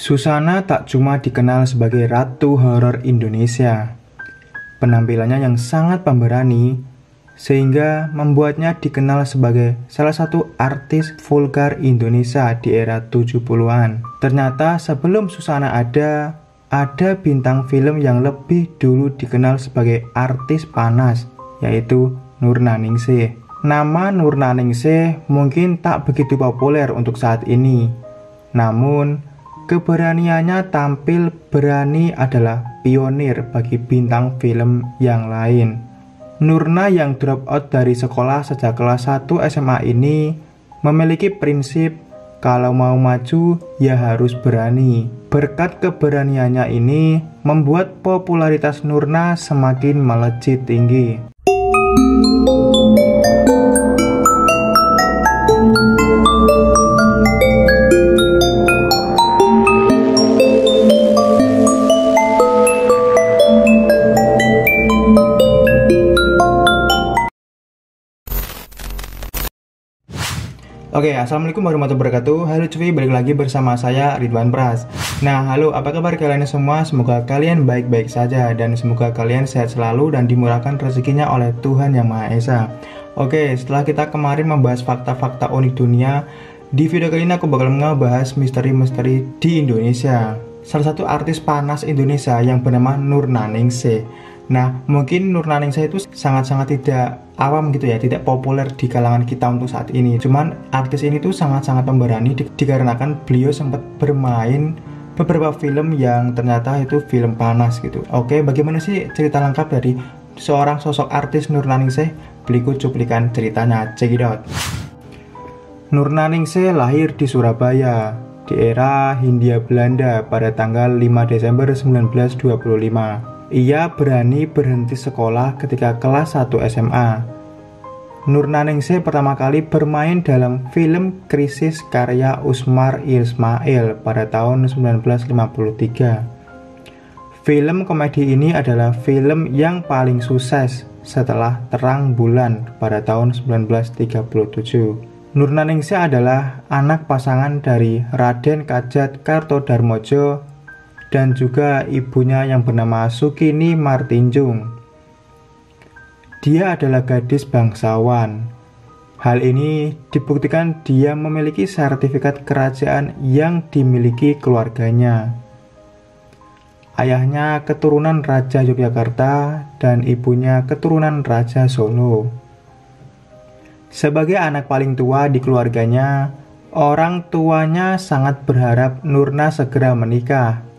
Susana tak cuma dikenal sebagai ratu horor Indonesia. Penampilannya yang sangat pemberani, sehingga membuatnya dikenal sebagai salah satu artis vulgar Indonesia di era 70-an. Ternyata sebelum Susana ada bintang film yang lebih dulu dikenal sebagai artis panas, yaitu Nurnaningsih. Nama Nurnaningsih mungkin tak begitu populer untuk saat ini, namun keberaniannya tampil berani adalah pionir bagi bintang film yang lain. Nurna yang drop out dari sekolah sejak kelas 1 SMA ini memiliki prinsip kalau mau maju ya harus berani. Berkat keberaniannya ini membuat popularitas Nurna semakin melejit tinggi. Oke, assalamualaikum warahmatullahi wabarakatuh. Halo cuy, balik lagi bersama saya Ridwan Pras. Nah, halo, apa kabar kalian semua? Semoga kalian baik-baik saja dan semoga kalian sehat selalu dan dimurahkan rezekinya oleh Tuhan Yang Maha Esa. Oke, setelah kita kemarin membahas fakta-fakta unik dunia, di video kali ini aku bakal ngebahas misteri-misteri di Indonesia. Salah satu artis panas Indonesia yang bernama Nurnaningsih. Nah, mungkin Nurnaningsih itu sangat-sangat tidak awam gitu ya, tidak populer di kalangan kita untuk saat ini. Cuman artis ini tuh sangat-sangat pemberani dikarenakan beliau sempat bermain beberapa film yang ternyata itu film panas gitu. Oke, bagaimana sih cerita lengkap dari seorang sosok artis Nurnaningsih? Berikut cuplikan ceritanya, check it out. Nurnaningsih lahir di Surabaya di era Hindia Belanda pada tanggal 5 Desember 1925. Ia berani berhenti sekolah ketika kelas 1 SMA. Nurnaningsih pertama kali bermain dalam film Krisis karya Usmar Ismail pada tahun 1953. Film komedi ini adalah film yang paling sukses setelah Terang Bulan pada tahun 1937. Nurnaningsih adalah anak pasangan dari Raden Kajat Kartodarmojo dan juga ibunya yang bernama Sukini Martinjung. Dia adalah gadis bangsawan. Hal ini dibuktikan dia memiliki sertifikat kerajaan yang dimiliki keluarganya. Ayahnya keturunan Raja Yogyakarta dan ibunya keturunan Raja Solo. Sebagai anak paling tua di keluarganya, orang tuanya sangat berharap Nurna segera menikah.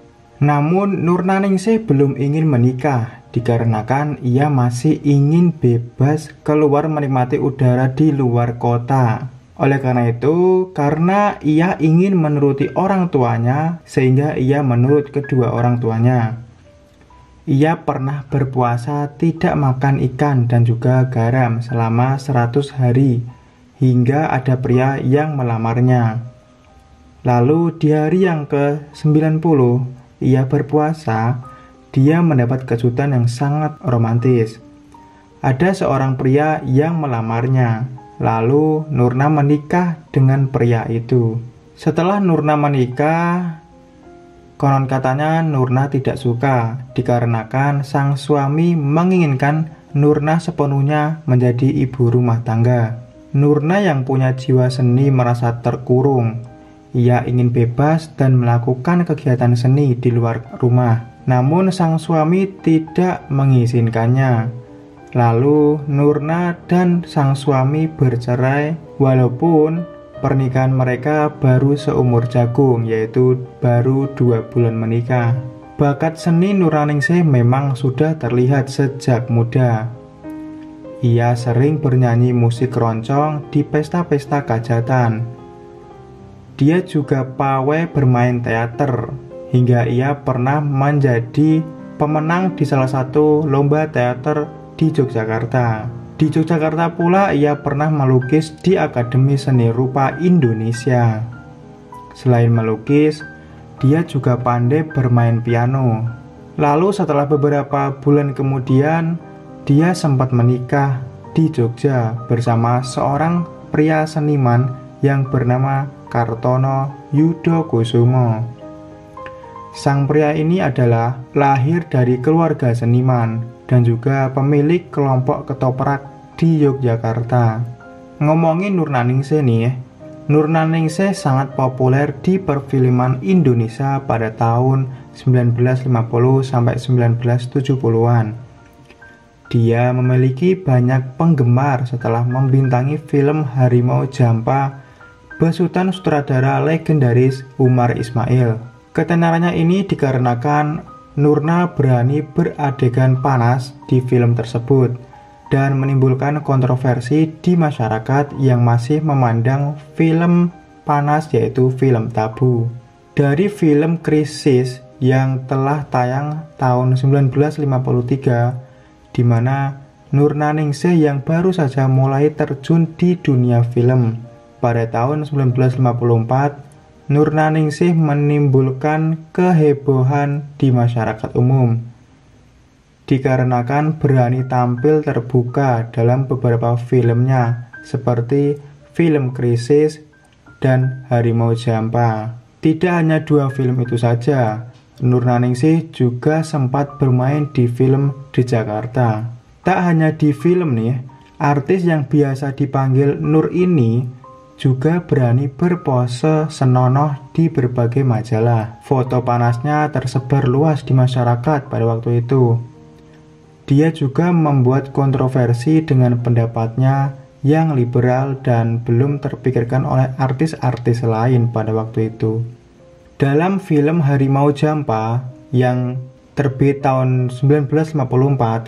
Namun Nurnaningsih belum ingin menikah dikarenakan ia masih ingin bebas keluar menikmati udara di luar kota. Oleh karena itu, karena ia ingin menuruti orang tuanya, sehingga ia menurut kedua orang tuanya. Ia pernah berpuasa tidak makan ikan dan juga garam selama 100 hari hingga ada pria yang melamarnya. Lalu di hari yang ke-90 ia berpuasa, dia mendapat kejutan yang sangat romantis. Ada seorang pria yang melamarnya, lalu Nurna menikah dengan pria itu. Setelah Nurna menikah, konon katanya Nurna tidak suka, dikarenakan sang suami menginginkan Nurna sepenuhnya menjadi ibu rumah tangga. Nurna yang punya jiwa seni merasa terkurung. Ia ingin bebas dan melakukan kegiatan seni di luar rumah. Namun sang suami tidak mengizinkannya. Lalu Nurna dan sang suami bercerai walaupun pernikahan mereka baru seumur jagung, yaitu baru 2 bulan menikah. Bakat seni Nurnaningsih memang sudah terlihat sejak muda. Ia sering bernyanyi musik keroncong di pesta-pesta kajatan. Dia juga pawai bermain teater, hingga ia pernah menjadi pemenang di salah satu lomba teater di Yogyakarta. Di Yogyakarta pula ia pernah melukis di Akademi Seni Rupa Indonesia. Selain melukis, dia juga pandai bermain piano. Lalu setelah beberapa bulan kemudian, dia sempat menikah di Jogja bersama seorang pria seniman yang bernama Kartono Yudokusumo. Sang pria ini adalah lahir dari keluarga seniman dan juga pemilik kelompok ketoprak di Yogyakarta. Ngomongin Nurnaningsih nih, Nurnaningsih sangat populer di perfilman Indonesia pada tahun 1950 sampai 1970-an. Dia memiliki banyak penggemar setelah membintangi film Harimau Jampa besutan sutradara legendaris Umar Ismail. Ketenarannya ini dikarenakan Nurna berani beradegan panas di film tersebut dan menimbulkan kontroversi di masyarakat yang masih memandang film panas yaitu film tabu. Dari film Krisis yang telah tayang tahun 1953, di mana Nurnaningsih yang baru saja mulai terjun di dunia film. Pada tahun 1954, Nurnaningsih menimbulkan kehebohan di masyarakat umum, dikarenakan berani tampil terbuka dalam beberapa filmnya, seperti film Krisis dan Harimau Jampa. Tidak hanya dua film itu saja, Nurnaningsih juga sempat bermain di film di Jakarta. Tak hanya di film nih, artis yang biasa dipanggil Nur ini juga berani berpose senonoh di berbagai majalah. Foto panasnya tersebar luas di masyarakat pada waktu itu. Dia juga membuat kontroversi dengan pendapatnya yang liberal dan belum terpikirkan oleh artis-artis lain pada waktu itu. Dalam film Harimau Jampa yang terbit tahun 1954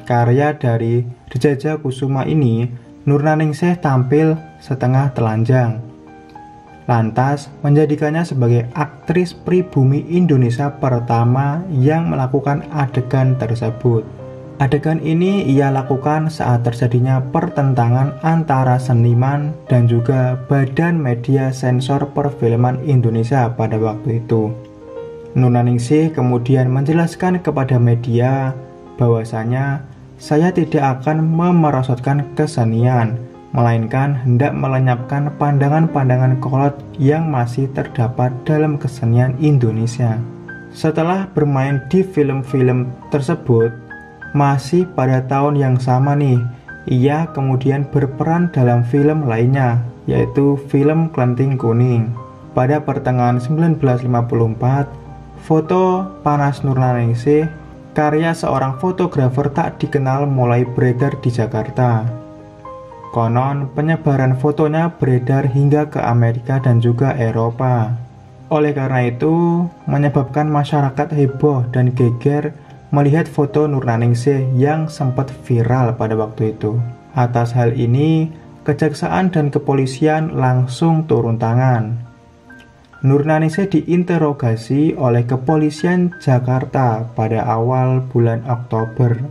karya dari Djaja Kusuma ini, Nurnaningsih tampil setengah telanjang. Lantas menjadikannya sebagai aktris pribumi Indonesia pertama yang melakukan adegan tersebut. Adegan ini ia lakukan saat terjadinya pertentangan antara seniman dan juga Badan Media Sensor Perfilman Indonesia pada waktu itu. Nurnaningsih kemudian menjelaskan kepada media bahwasanya saya tidak akan memerosotkan kesenian, melainkan hendak melenyapkan pandangan-pandangan kolot yang masih terdapat dalam kesenian Indonesia. Setelah bermain di film-film tersebut, masih pada tahun yang sama nih, ia kemudian berperan dalam film lainnya, yaitu film Klenting Kuning. Pada pertengahan 1954, foto panas Nurnaningsih, karya seorang fotografer tak dikenal mulai beredar di Jakarta. Konon, penyebaran fotonya beredar hingga ke Amerika dan juga Eropa. Oleh karena itu, menyebabkan masyarakat heboh dan geger melihat foto Nurnaningsih yang sempat viral pada waktu itu. Atas hal ini, kejaksaan dan kepolisian langsung turun tangan. Nurnaningsih diinterogasi oleh kepolisian Jakarta pada awal bulan Oktober.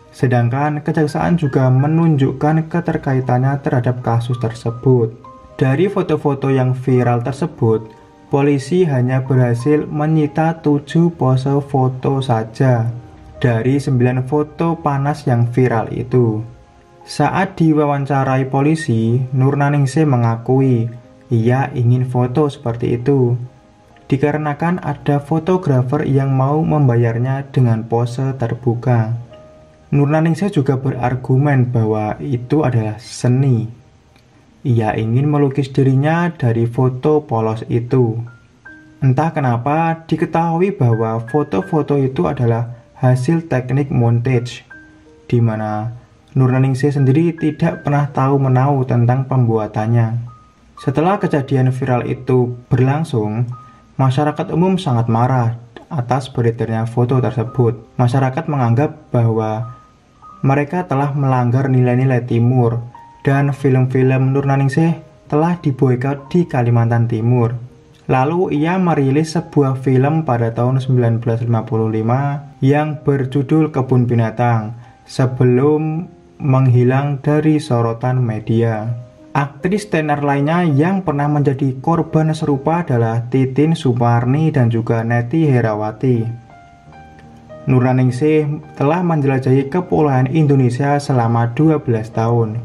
Sedangkan kejaksaan juga menunjukkan keterkaitannya terhadap kasus tersebut. Dari foto-foto yang viral tersebut, polisi hanya berhasil menyita 7 pose foto saja dari 9 foto panas yang viral itu. Saat diwawancarai polisi, Nurnaningsih mengakui ia ingin foto seperti itu, dikarenakan ada fotografer yang mau membayarnya dengan pose terbuka. Nurnaningsih juga berargumen bahwa itu adalah seni. Ia ingin melukis dirinya dari foto polos itu. Entah kenapa diketahui bahwa foto-foto itu adalah hasil teknik montage, di mana Nurnaningsih sendiri tidak pernah tahu menahu tentang pembuatannya. Setelah kejadian viral itu berlangsung, masyarakat umum sangat marah atas beredarnya foto tersebut. Masyarakat menganggap bahwa mereka telah melanggar nilai-nilai Timur dan film-film Nurnaningsih telah diboikot di Kalimantan Timur. Lalu ia merilis sebuah film pada tahun 1955 yang berjudul Kebun Binatang sebelum menghilang dari sorotan media. Aktris tenar lainnya yang pernah menjadi korban serupa adalah Titin Sumarni dan juga Neti Herawati. Nurnaningsih telah menjelajahi kepulauan Indonesia selama 12 tahun.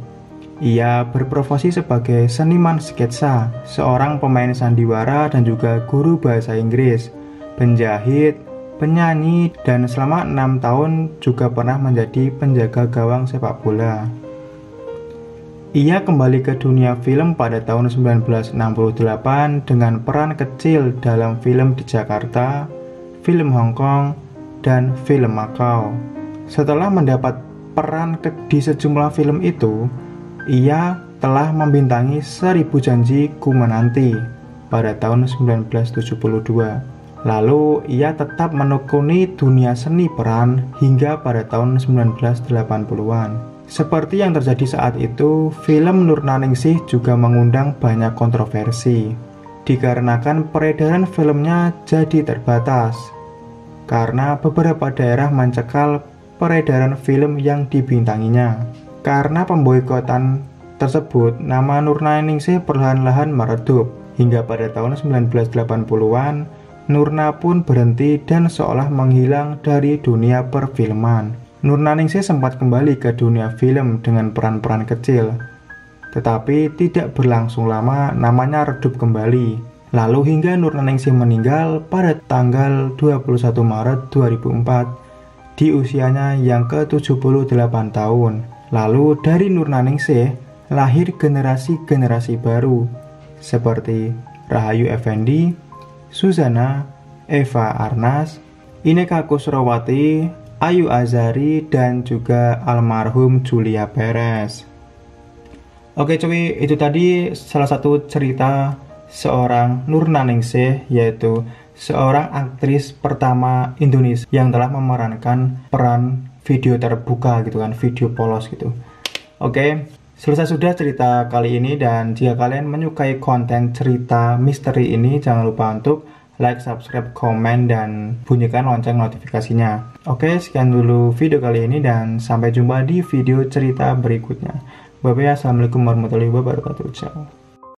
Ia berprofesi sebagai seniman sketsa, seorang pemain sandiwara dan juga guru bahasa Inggris, penjahit, penyanyi, dan selama 6 tahun juga pernah menjadi penjaga gawang sepak bola. Ia kembali ke dunia film pada tahun 1968 dengan peran kecil dalam film di Jakarta, film Hong Kong, dan film Macau. Setelah mendapat peran di sejumlah film itu, ia telah membintangi 1000 Janji Ku Menanti pada tahun 1972. Lalu ia tetap menekuni dunia seni peran hingga pada tahun 1980-an. Seperti yang terjadi saat itu, film Nurnaningsih juga mengundang banyak kontroversi, dikarenakan peredaran filmnya jadi terbatas, karena beberapa daerah mencekal peredaran film yang dibintanginya. Karena pemboikotan tersebut, nama Nurnaningsih perlahan-lahan meredup, hingga pada tahun 1980-an, Nurna pun berhenti dan seolah menghilang dari dunia perfilman. Nurnaningsih sempat kembali ke dunia film dengan peran-peran kecil, tetapi tidak berlangsung lama namanya redup kembali. Lalu hingga Nurnaningsih meninggal pada tanggal 21 Maret 2004 di usianya yang ke-78 tahun. Lalu dari Nurnaningsih lahir generasi-generasi baru seperti Rahayu Effendi, Suzana, Eva Arnas, Inneke Koesherawati, Ayu Azhari, dan juga almarhum Julia Perez. Oke cuy, itu tadi salah satu cerita seorang Nurnaningsih, yaitu seorang aktris pertama Indonesia yang telah memerankan peran video terbuka gitu kan, video polos gitu. Oke, selesai sudah cerita kali ini, dan jika kalian menyukai konten cerita misteri ini, jangan lupa untuk like, subscribe, komen, dan bunyikan lonceng notifikasinya. Oke, sekian dulu video kali ini dan sampai jumpa di video cerita berikutnya. Bye-bye, assalamualaikum warahmatullahi wabarakatuh. Ciao.